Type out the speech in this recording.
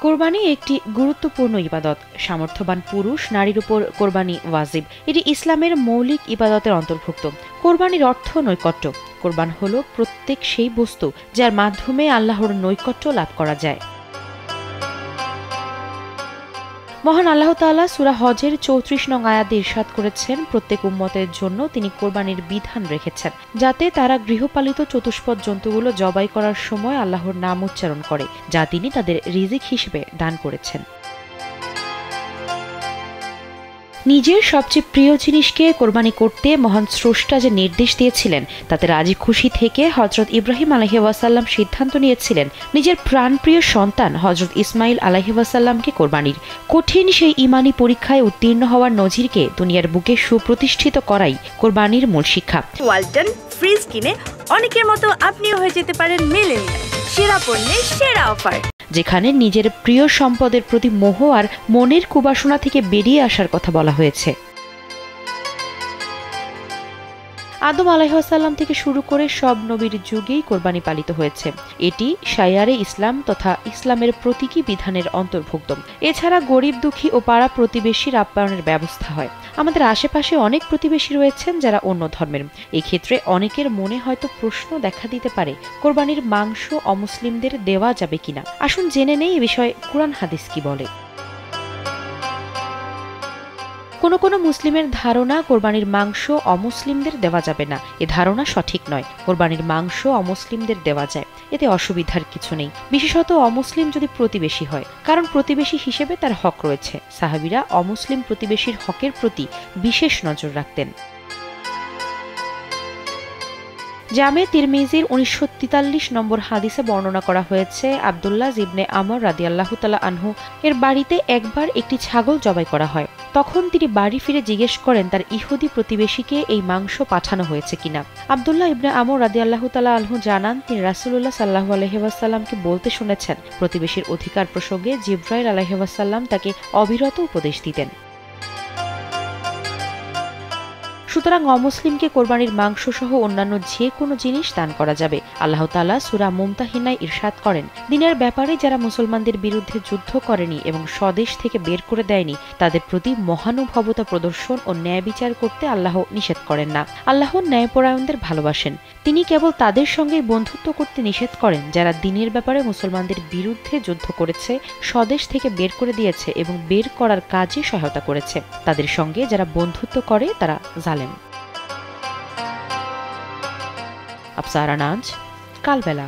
কোরবানি একটি গুরুত্বপূর্ণ ইবাদত। সামর্থ্যবান পুরুষ নারীর উপর কোরবানি ওয়াজিব। এটি ইসলামের মৌলিক ইবাদতের অন্তর্ভুক্ত। কোরবানির অর্থ নৈকট্য। কোরবান হল প্রত্যেক সেই বস্তু যার মাধ্যমে আল্লাহর নৈকট্য লাভ করা যায়। মহান আল্লাহ তাআলা সূরা হজের ৩৪ নং আয়াতে ইরশাদ করেছেন, প্রত্যেক উম্মতের জন্য তিনি কোরবানির বিধান রেখেছেন, যাতে তারা গৃহপালিত চতুষ্পদ জন্তুগুলো জবাই করার সময় আল্লাহর নাম উচ্চারণ করে, যা তিনি তাদের রিজিক হিসেবে দান করেছেন। নিজের সবচেয়ে প্রিয় জিনিসকে কোরবানি করতে মহান স্রষ্টা যে নির্দেশ দিয়েছিলেন, তাতে রাজি খুশি থেকে হযরত ইব্রাহিম আলাইহিস সালাম সিদ্ধান্ত নিয়েছিলেন নিজের প্রাণপ্রিয় সন্তান হযরত ইসমাইল আলাইহিস সালামকে কোরবানির। কঠিন সেই ঈমানি পরীক্ষায় উত্তীর্ণ হওয়ার নজিরকে দুনিয়ার বুকে সুপ্রতিষ্ঠিত করাই কোরবানির মূল শিক্ষা। ওয়ালটন ফ্রিজ কিনে অনেকের মতো আপনিও হয়ে যেতে পারেন মিলেনিয়াল। সেরা পণ্যের সেরা অফার, যেখানে নিজের প্রিয় সম্পদের প্রতি মোহ আর মনের কুবাসনা থেকে বেরিয়ে আসার কথা বলা হয়েছে। আদম আলাইহিস সালাম থেকে শুরু করে সব নবীর যুগেই কোরবানি পালিত হয়েছে। এটি শায়ারে ইসলাম তথা ইসলামের প্রতীকী বিধানের অন্তর্ভুক্ত। এছাড়া গরিব দুঃখী ও পাড়া প্রতিবেশীর আপ্যায়নের ব্যবস্থা হয়। আমাদের আশেপাশে অনেক প্রতিবেশী রয়েছেন যারা অন্য ধর্মের। এই ক্ষেত্রে অনেকের মনে হয়তো প্রশ্ন দেখা দিতে পারে, কোরবানির মাংস অমুসলিমদের দেওয়া যাবে কিনা। আসুন জেনে নেই এ বিষয়ে কুরআন হাদিস কি বলে। কোনো মুসলিমের ধারণা কোরবানির মাংস অমুসলিমদের দেওয়া যাবে না। এ ধারণা সঠিক নয়। কোরবানির মাংস অমুসলিমদের দেওয়া যায়, এতে অসুবিধার কিছু নেই, বিশেষত অমুসলিম যদি প্রতিবেশী হয়, কারণ প্রতিবেশী হিসেবে তার হক রয়েছে। সাহাবীরা অমুসলিম প্রতিবেশীর হকের প্রতি বিশেষ নজর রাখতেন। জামে তিরমিজির 1943 নম্বর হাদিসে বর্ণনা করা হয়েছে, আব্দুল্লাহ ইবনে আমর রাদিয়াল্লাহু তাআলা আনহু এর বাড়িতে একবার একটি ছাগল জবাই করা হয়। তখন তিনি বাড়ি ফিরে জিজ্ঞেস করেন তার ইহুদি প্রতিবেশীকে এই মাংস পাঠানো হয়েছে কিনা। আব্দুল্লাহ ইবনে আমর রাদিয়াল্লাহু তাআলা আনহু জানান, তিনি রাসূলুল্লাহ সাল্লাল্লাহু আলাইহি ওয়াসাল্লামকে বলতে শুনেছেন, প্রতিবেশীর অধিকার প্রসঙ্গে জিবরাইল আলাইহিস সালাম তাকে অবিরত উপদেশ দিতেন। সুতরাং অমুসলিমকে কোরবানির মাংস সহ অন্যান্য যে কোনো জিনিস দান করা যাবে। আল্লাহ তাআলা সূরা মুমতাহিনায় ইরশাদ করেন, দিনের ব্যাপারে যারা মুসলমানদের বিরুদ্ধে যুদ্ধ করেনি এবং স্বদেশ থেকে বের করে দেয়নি, তাদের প্রতি মহানুভবতা প্রদর্শন ও ন্যায় বিচার করতে আল্লাহ নিষেধ করেন না। আল্লাহ ন্যায়পরায়ণদের ভালোবাসেন। তিনি কেবল তাদের সঙ্গে বন্ধুত্ব করতে নিষেধ করেন যারা দিনের ব্যাপারে মুসলমানদের বিরুদ্ধে যুদ্ধ করেছে, স্বদেশ থেকে বের করে দিয়েছে এবং বের করার কাজে সহায়তা করেছে। তাদের সঙ্গে যারা বন্ধুত্ব করে তারা জালেম। আফসারা নাজ, কালবেলা।